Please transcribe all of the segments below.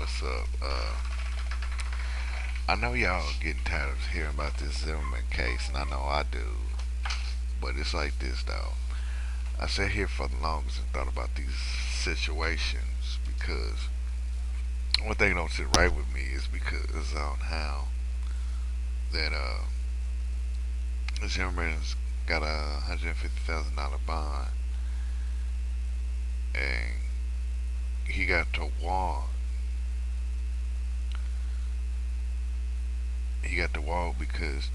what's up? I know y'all getting tired of hearing about this Zimmerman case, and I know I do. But it's like this, though. I sat here for the longest and thought about these situations because one thing don't sit right with me is because on how that Zimmerman's got a $150,000 bond, and he got to walk. He got to walk because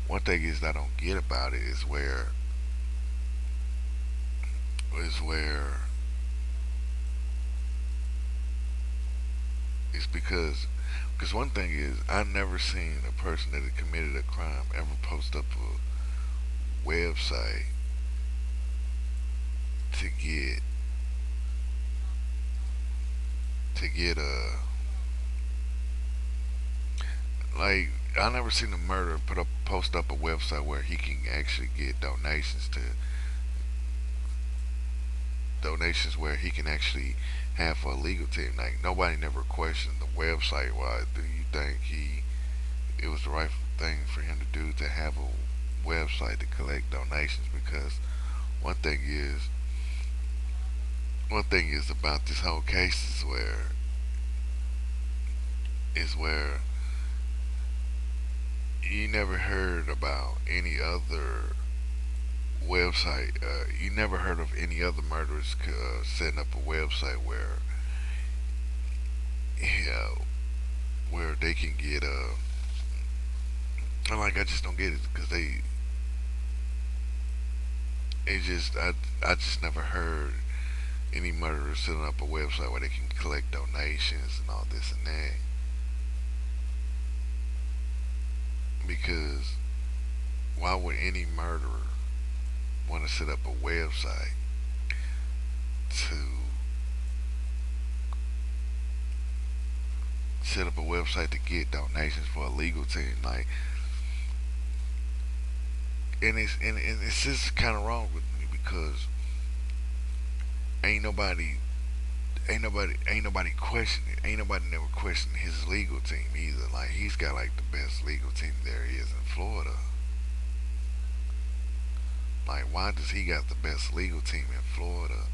one thing is I don't get about it is where it's because one thing is I've never seen a person that had committed a crime ever post up a website to get a like I never seen a murderer post up a website where he can actually get donations where he can actually have for a legal team. Like nobody never questioned the website. Why do you think it was the right thing for him to do to have a website to collect donations? Because one thing is one thing is about this whole case is where you never heard about any other website. You never heard of any other murderers setting up a website yeah, where they can get like I just don't get it because I just never heard any murderers setting up a website where they can collect donations and all this and that. Because why would any murderer want to set up a website to to get donations for a legal team? Like, and it's just kind of wrong with me because ain't nobody ain't nobody questioning it. Ain't nobody never questioned his legal team either. Like he's got like the best legal team there is in Florida. Like why does he got the best legal team in Florida?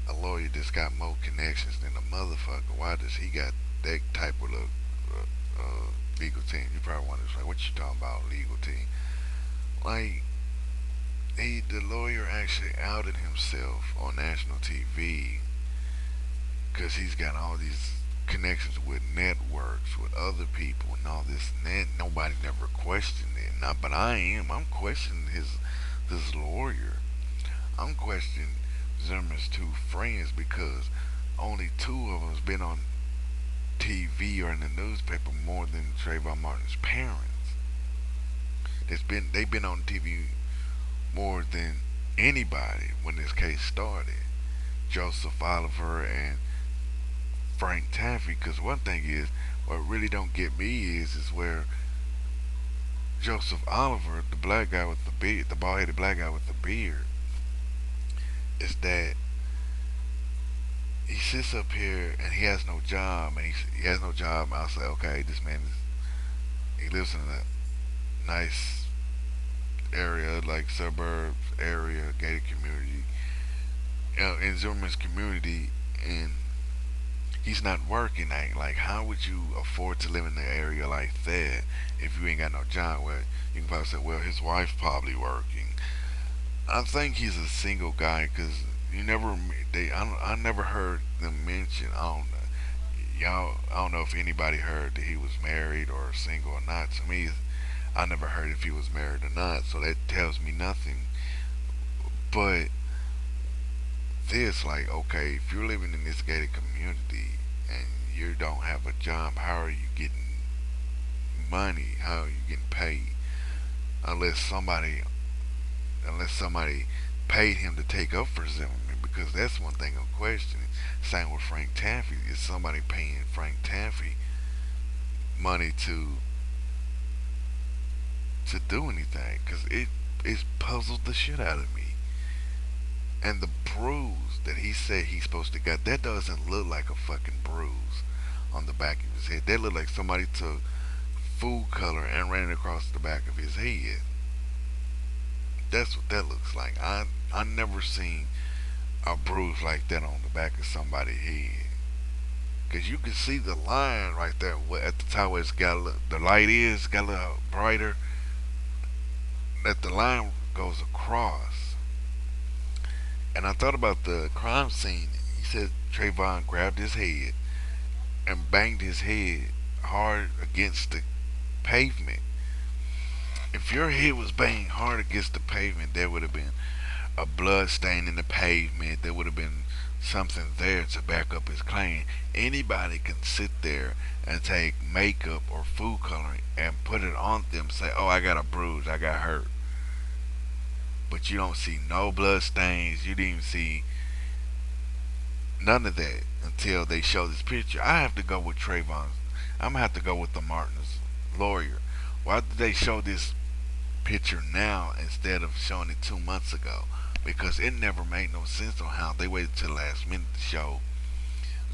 A lawyer that's got more connections than a motherfucker. Why does he got that type of legal team? You probably wonder like what you talking about legal team? Like the lawyer actually outed himself on national TV because he's got all these connections with networks, with other people, and all this and that. Nobody never questioned it. Now, but I am. I'm questioning this lawyer. I'm questioning Zimmerman's two friends because only two of them's been on TV or in the newspaper more than Trayvon Martin's parents. They've been on TV more than anybody when this case started. Joseph Oliver and Frank Taffy. Because one thing is, what really don't get me is where Joseph Oliver, the black guy with the beard, the bald-headed black guy with the beard, is that he sits up here and he has no job, and he has no job. I was like, okay, this man he lives in a nice area, like suburbs area, gated community, in Zimmerman's community, and he's not working. Like, how would you afford to live in an area like that if you ain't got no job? Well, you can probably say, well, his wife's probably working. I think he's a single guy because you never I never heard them mention. I don't know if anybody heard that he was married or single or not. To me, I never heard if he was married or not. So that tells me nothing. But this, like, okay, if you're living in this gated community and you don't have a job, how are you getting money? How are you getting paid? Unless somebody unless somebody paid him to take up for Zimmerman, because that's one thing I'm questioning. Same with Frank Taffy. Is somebody paying Frank Taffy money to do anything? Because it's puzzled the shit out of me. And the bruise that he said he's supposed to get, that doesn't look like a fucking bruise back of his head. That looked like somebody took food color and ran it across the back of his head. That's what that looks like. I never seen a bruise like that on the back of somebody's head. Cause you can see the line right there at the top where it's got the light is got a little brighter. That the line goes across. And I thought about the crime scene. He said Trayvon grabbed his head and banged his head hard against the pavement. If your head was banged hard against the pavement, there would have been a blood stain in the pavement. There would have been something there to back up his claim. Anybody can sit there and take makeup or food coloring and put it on them, say, "Oh, I got a bruise, I got hurt." But you don't see no blood stains. You didn't even see none of that until they show this picture. I have to go with Trayvon. I'm gonna have to go with the Martin's lawyer. Why did they show this picture now instead of showing it 2 months ago? Because it never made no sense on how they waited till the last minute to show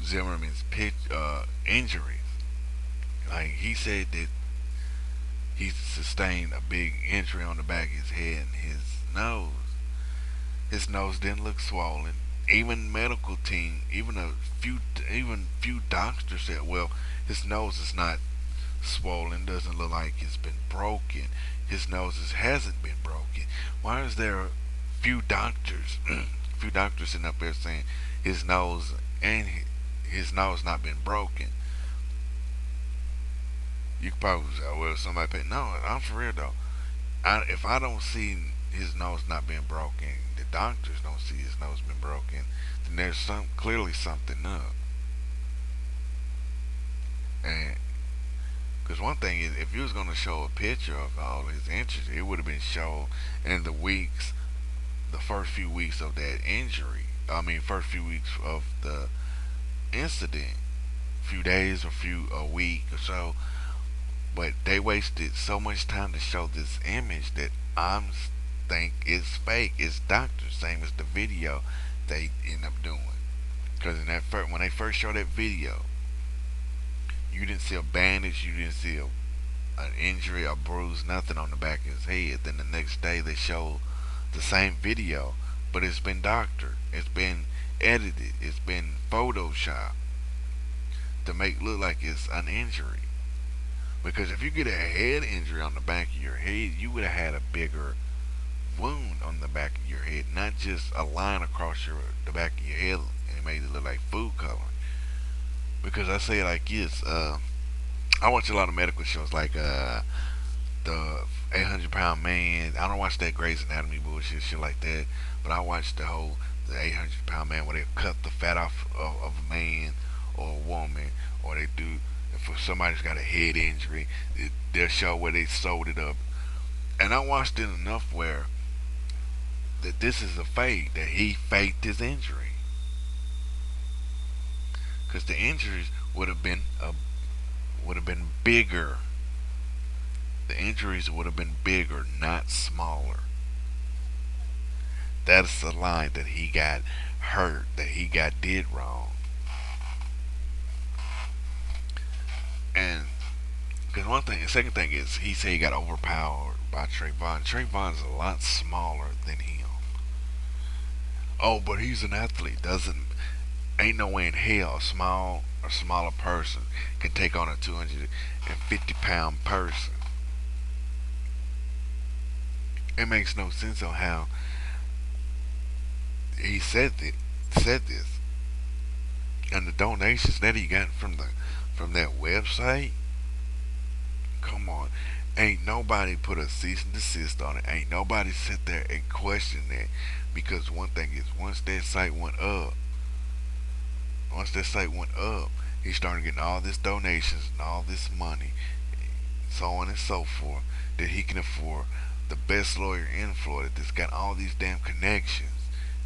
Zimmerman's injuries. Like he said that he sustained a big injury on the back of his head and his nose. His nose didn't look swollen. Even medical team, even few doctors said, "Well, his nose is not swollen. Doesn't look like it's been broken. His nose hasn't been broken." Why is there few doctors, few doctors sitting up there saying his nose and his nose not been broken? You could probably say, "Oh, well, somebody paid." No, I'm for real though. If I don't see his nose not being broken, the doctors don't see his nose been broken, then there's clearly something up. And because one thing is, if you was gonna show a picture of all his injuries, it would have been shown in the first few weeks of that injury. I mean, first few weeks of the incident, few days or a week or so. But they wasted so much time to show this image that I'm think it's fake. It's doctors, same as the video they end up doing. Because in when they first showed that video, you didn't see a bandage, you didn't see an injury, a bruise, nothing on the back of his head. Then the next day they showed the same video, but it's been doctored, it's been edited, it's been photoshopped to make it look like it's an injury. Because if you get a head injury on the back of your head, you would have had a bigger wound on the back of your head, not just a line across the back of your head and it made it look like food coloring. Because I say it like this, I watch a lot of medical shows like the 800 pound man. I don't watch that Grey's Anatomy bullshit, shit like that. But I watch the 800 pound man where they cut the fat off of a man or a woman, or they do if somebody's got a head injury, they'll show where they sewed it up. And I watched it enough where that this is a fake, that he faked his injury, because the injuries would have been bigger. The injuries would have been bigger, not smaller. That's the line that he got hurt, that he got did wrong. And because one thing, the second thing is he said he got overpowered by Trayvon. Trayvon's a lot smaller than him. Oh, but he's an athlete. Doesn't Ain't no way in hell a smaller person can take on a 250-pound person. It makes no sense on how he said this, and the donations that he got from that website. Come on, ain't nobody put a cease and desist on it. Ain't nobody sit there and question that, because one thing is, once that site went up, he started getting all this donations and all this money, so on and so forth, that he can afford the best lawyer in Florida that's got all these damn connections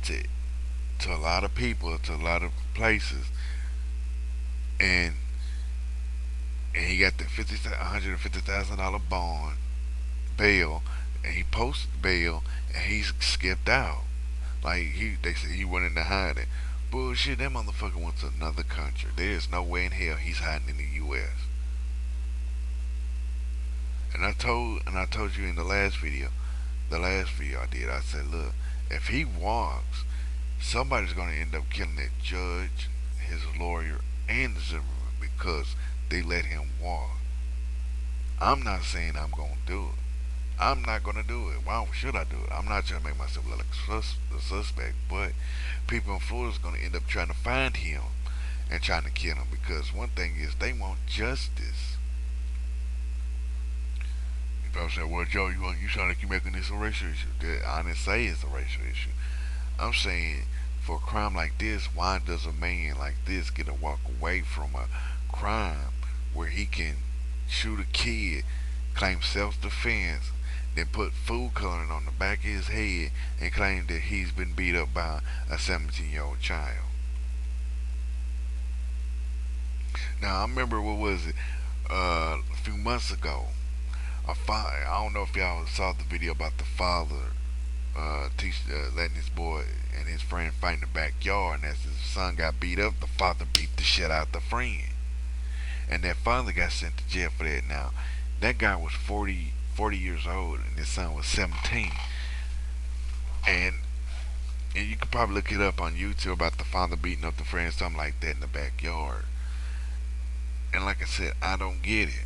to a lot of people, to a lot of places, and he got the $150,000 bond bail, and he posted bail, and he skipped out. Like they said he went into hiding. Bullshit, that motherfucker went to another country. There is no way in hell he's hiding in the U.S. And I told you in the last video I did, I said, look, if he walks, somebody's gonna end up killing that judge, his lawyer, and Zimmerman because they let him walk. I'm not saying I'm gonna do it. I'm not gonna do it. Why should I do it? I'm not trying to make myself look like a suspect, but people in Florida's gonna end up trying to find him and trying to kill him because one thing is they want justice. You probably say, "Well, Joe, you sound like you're making this a racial issue." I didn't say it's a racial issue. I'm saying for a crime like this, why does a man like this get to walk away from a crime where he can shoot a kid, claim self-defense, then put food coloring on the back of his head and claim that he's been beat up by a 17-year-old child? Now I remember what was it a few months ago. I don't know if y'all saw the video about the father letting his boy and his friend fight in the backyard, and as his son got beat up, the father beat the shit out the friend, and that father got sent to jail for that. Now, that guy was 40 years old, and his son was 17, and and you could probably look it up on YouTube about the father beating up the friend, something like that in the backyard. And like I said, I don't get it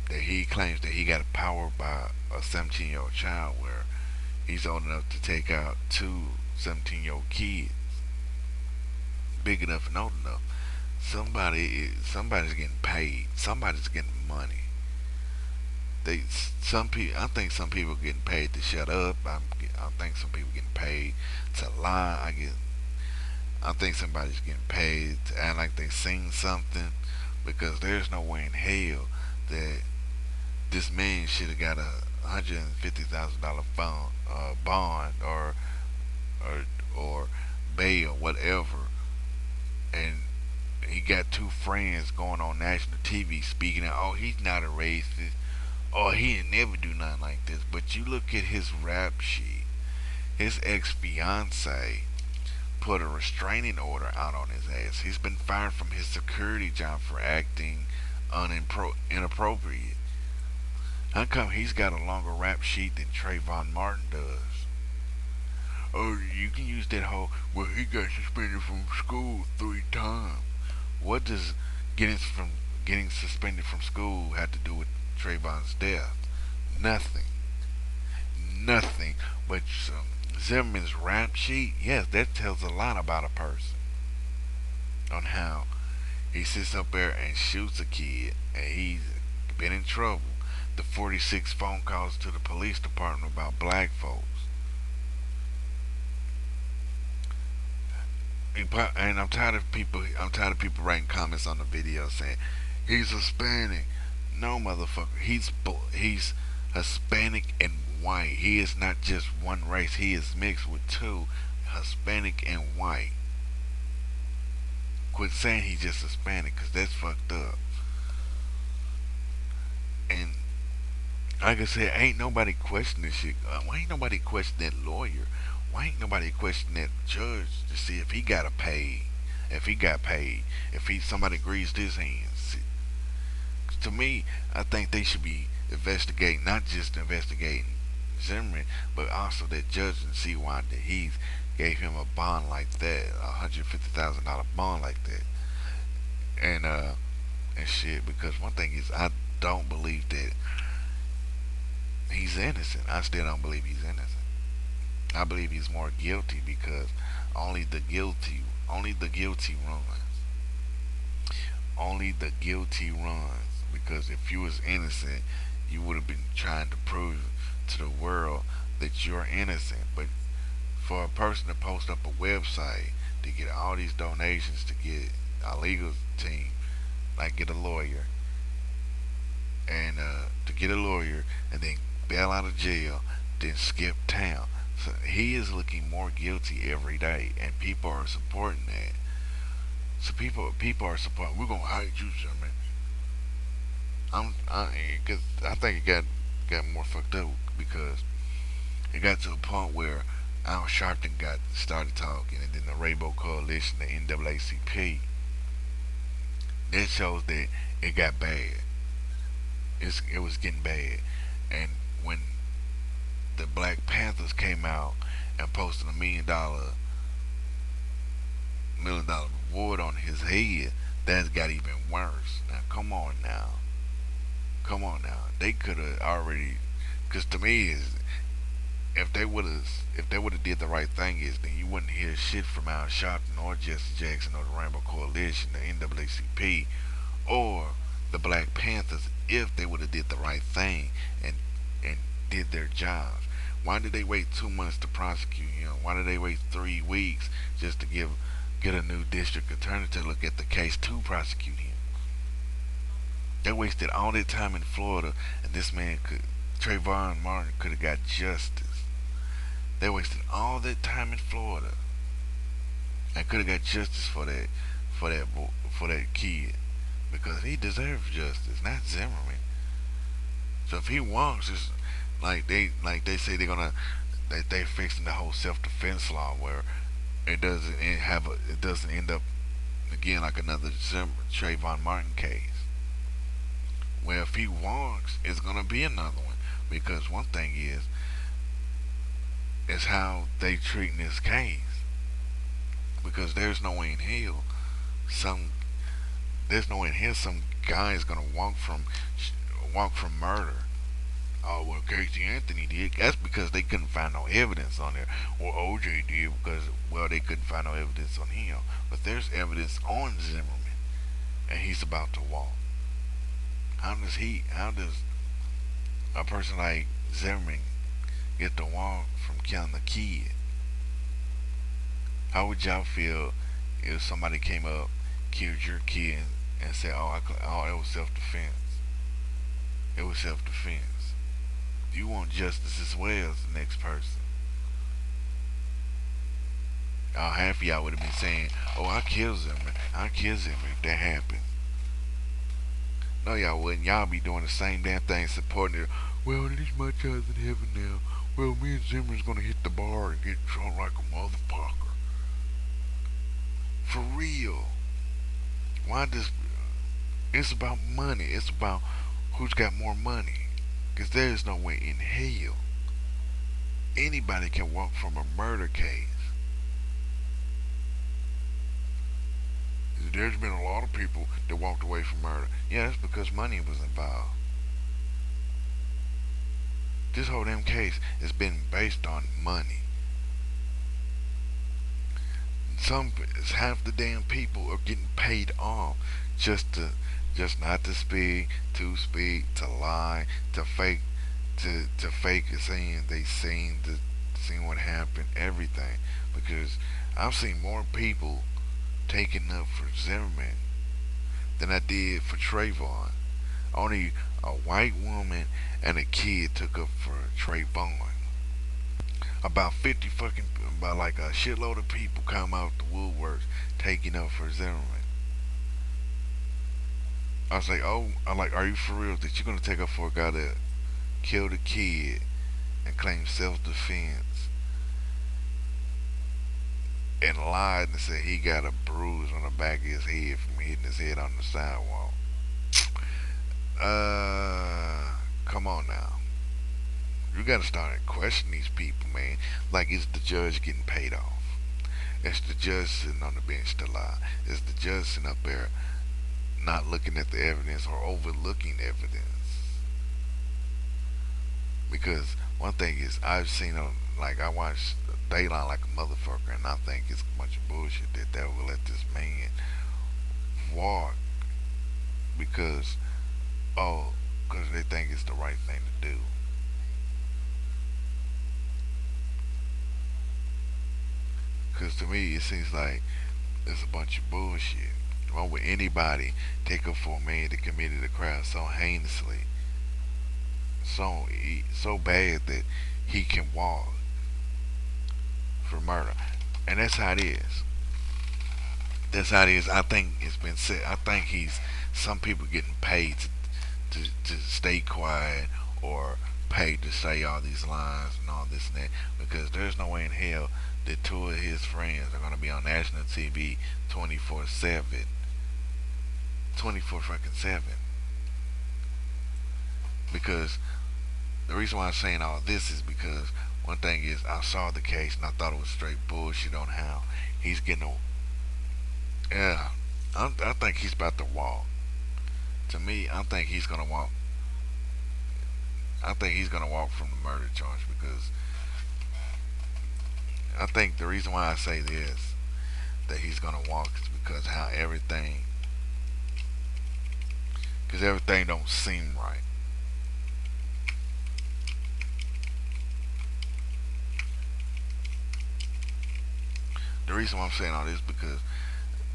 that he claims that he got power by a 17-year-old child, where he's old enough to take out two 17-year-old kids, big enough and old enough. Somebody's getting paid. Somebody's getting money. Some people. I think some people are getting paid to shut up. I think some people getting paid to lie. I think somebody's getting paid to act like they seen something, because there's no way in hell that this man should have got $150,000 bond or or bail, whatever, and he got two friends going on national TV speaking of, oh, he's not a racist, or he didn't never do nothing like this. But you look at his rap sheet, his ex fiance put a restraining order out on his ass. He's been fired from his security job for acting inappropriate. How come he's got a longer rap sheet than Trayvon Martin does? Oh, you can use that whole, well, he got suspended from school 3 times. What does getting suspended from school have to do with Trayvon's death? Nothing. Nothing. But Zimmerman's rap sheet, yes, that tells a lot about a person. On how he sits up there and shoots a kid, and he's been in trouble. The 46 phone calls to the police department about black folks. And I'm tired of people. I'm tired of people writing comments on the video saying he's Hispanic. No, motherfucker. He's Hispanic and white. He is not just one race. He is mixed with two, Hispanic and white. Quit saying he's just Hispanic, because that's fucked up. And like I said, ain't nobody questioning this shit. Why ain't nobody questioning that lawyer? Why ain't nobody questioning that judge to see if he got a pay? If he got paid? If somebody greased his hands? To me, I think they should be investigating, not just investigating Zimmerman, but also that judge, and see why that he gave him a bond like that, $150,000 bond like that, and shit. Because one thing is, I don't believe that he's innocent. I still don't believe he's innocent. I believe he's more guilty, because only the guilty runs. Only the guilty runs. Because if you was innocent, you would have been trying to prove to the world that you're innocent. But for a person to post up a website to get all these donations to get a legal team, like get a lawyer, and to get a lawyer and then bail out of jail, then skip town. So he is looking more guilty every day, and people are supporting that. So people are supporting. We're gonna hide you, Sherman. Cause I think it got more fucked up, because it got to a point where Al Sharpton got started talking, and then the Rainbow Coalition, the NAACP. That shows that it got bad. It was getting bad, and when the Black Panthers came out and posted a $1 million reward on his head, that got even worse. Now, come on now, come on now. They could have already, because to me is if they would have did the right thing is then you wouldn't hear shit from Al Sharpton or Jesse Jackson or the Rainbow Coalition, the NAACP, or the Black Panthers if they would have did the right thing and did their jobs. Why did they wait 2 months to prosecute him? Why did they wait 3 weeks just to get a new district attorney to look at the case to prosecute him? They wasted all their time in Florida, and this man could Trayvon Martin could have got justice. They wasted all their time in Florida and could have got justice for that kid because he deserves justice, not Zimmerman. So if he wants, it's like they say they're gonna that they fixing the whole self defense law where it doesn't end up again like another Trayvon Martin case. Where if he wants, it's gonna be another one because one thing is how they treating this case because some there's no way in hell some guy is gonna walk from murder. Oh well, Casey Anthony did. That's because they couldn't find no evidence on there. Or OJ did because well they couldn't find no evidence on him. But there's evidence on Zimmerman, and he's about to walk. How does a person like Zimmerman get to walk from killing a kid? How would y'all feel if somebody came up, killed your kid, and said, "Oh, it was self-defense. It was self-defense." You want justice as well as the next person. Half of y'all would have been saying, "Oh, I killed him. I killed him if that happened." No, y'all wouldn't. Y'all be doing the same damn thing, supporting it. Well, at least my child's in heaven now. Well, me and Zimmer's gonna hit the bar and get drunk like a motherfucker. For real. Why does it's about money? It's about who's got more money. Because there is no way in hell anybody can walk from a murder case. There's been a lot of people that walked away from murder. Yeah, that's because money was involved. This whole damn case has been based on money. Some half the damn people are getting paid off just to just not to speak, to lie, to fake saying they seen what happened, everything. Because I've seen more people taking up for Zimmerman than I did for Trayvon. Only a white woman and a kid took up for Trayvon. About 50 fucking, about like a shitload of people come out the woodworks taking up for Zimmerman. I was like, oh, I'm like, are you for real that you're gonna take up for a guy that killed a kid and claimed self-defense and lied and said he got a bruise on the back of his head from hitting his head on the sidewalk? Come on now. You gotta start questioning these people, man. Like, is the judge getting paid off? Is the judge sitting on the bench to lie? Is the judge sitting up there not looking at the evidence or overlooking evidence? Because one thing is, I've seen like I watched Dayline like a motherfucker, and I think it's a bunch of bullshit that they will let this man walk because because they think it's the right thing to do. Because to me, it seems like it's a bunch of bullshit. Why would anybody take up for a man that committed a crime so heinously, so bad that he can walk for murder? And that's how it is. That's how it is. I think it's been said. I think he's some people getting paid to stay quiet or paid to say all these lines and all this and that, because there's no way in hell that two of his friends are gonna be on national TV 24/7, 24 fucking 7. Because the reason why I'm saying all this is because one thing is I saw the case and I thought it was straight bullshit on how he's getting a, yeah. I think he's about to walk. To me, I think he's gonna walk. I think he's gonna walk from the murder charge because I think the reason why I say this that he's gonna walk is because how everything, because everything don't seem right. The reason why I'm saying all this because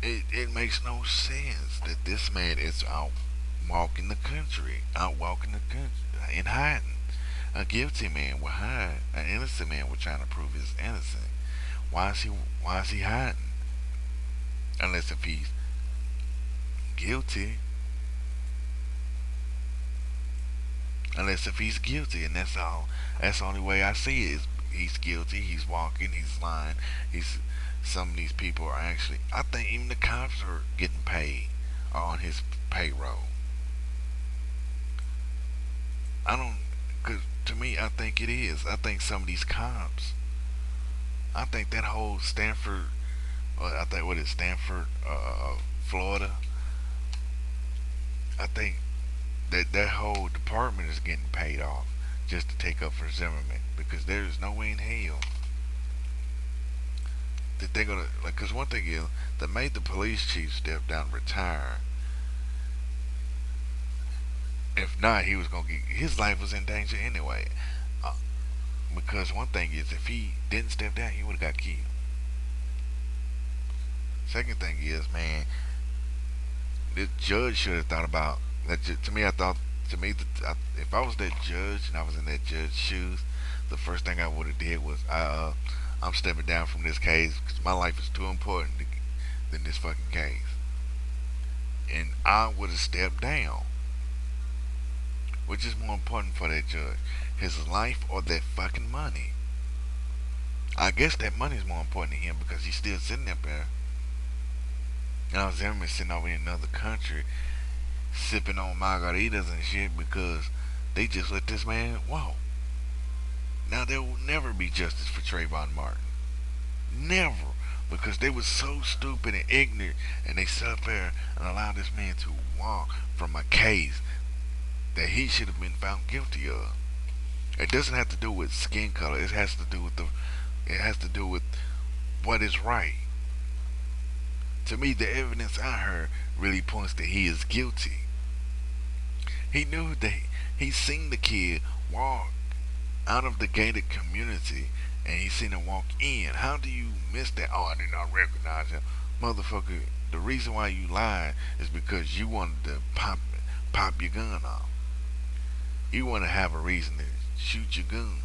it makes no sense that this man is out walking the country, out walking the country and hiding. A guilty man will hide. An innocent man will trying to prove he's innocent. Why is he? Why is he hiding? Unless if he's guilty. Unless if he's guilty, and that's all. That's the only way I see it. Is he's guilty. He's walking. He's lying. He's. Some of these people are actually. I think even the cops are getting paid, are on his payroll. I don't. Cause to me, I think it is. I think some of these cops. I think that whole Stanford. I think what is Stanford, Florida. I think that whole department is getting paid off just to take up for Zimmerman because there is no way in hell that they're gonna like. Because one thing is that made the police chief step down and retire. If not, he was gonna get his life was in danger anyway. Uh, because one thing is, if he didn't step down, he would have got killed. Second thing is, man, the judge should have thought about that. To me, I thought to me that if I was that judge and I was in that judge's shoes, the first thing I would have did was I'm stepping down from this case because my life is too important than this fucking case, and I would have stepped down. Which is more important for that judge, his life or that fucking money? I guess that money is more important to him because he's still sitting up there. Now Zimmerman sitting over in another country sipping on margaritas and shit because they just let this man walk. Now there will never be justice for Trayvon Martin. Never. Because they were so stupid and ignorant and they sat up there and allowed this man to walk from a case that he should have been found guilty of. It doesn't have to do with skin color. It has to do with the it has to do with what is right. To me the evidence I heard really points that he is guilty. He knew that he seen the kid walk out of the gated community and he seen him walk in. How do you miss that? Oh, I did not recognize him. Motherfucker, the reason why you lied is because you wanted to pop your gun off. You want to have a reason to shoot your gun.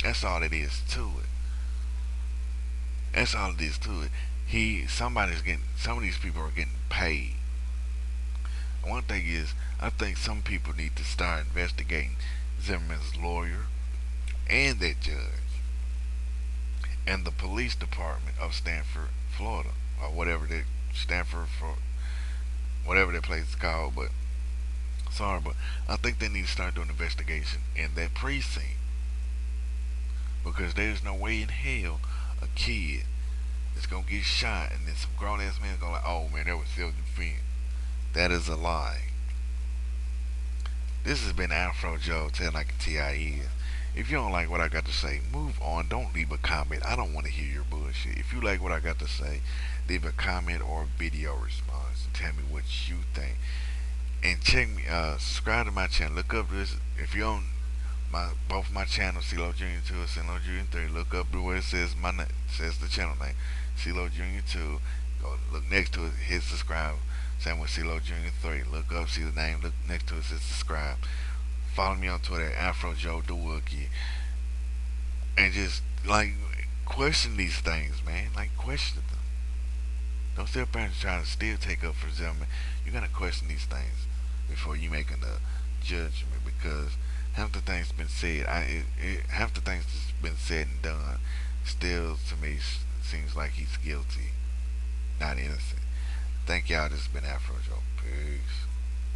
That's all it is to it. That's all it is to it. Somebody's getting, some of these people are getting paid. One thing is, I think some people need to start investigating Zimmerman's lawyer and that judge and the police department of Stanford, Florida, or whatever that Stanford for whatever that place is called. But sorry, but I think they need to start doing an investigation in that precinct because there's no way in hell a kid is gonna get shot and then some grown ass man is gonna like, oh man, that was self defense. That is a lie. This has been Afro Joe telling like a TIE is. If you don't like what I got to say, move on. Don't leave a comment. I don't want to hear your bullshit. If you like what I got to say, leave a comment or a video response and tell me what you think. And check me, subscribe to my channel. Look up this. If you're on both my channels, CeeLo Jr. 2 and CeeLo Jr. 3, look up where it says says the channel name, CeeLo Jr. 2. Go look next to it, hit subscribe. Same with CeeLo Jr. 3. Look up, see the name, look next to it, says subscribe. Follow me on Twitter, Afro Joe the Wookie. And just like question these things, man. Like question them. Don't sit up there and try to still take up for Zimmerman. You gotta question these things before you making a judgment because half the things been said. Half the things that's been said and done. Still, to me, seems like he's guilty, not innocent. Thank y'all. This has been Afro Joe. Peace.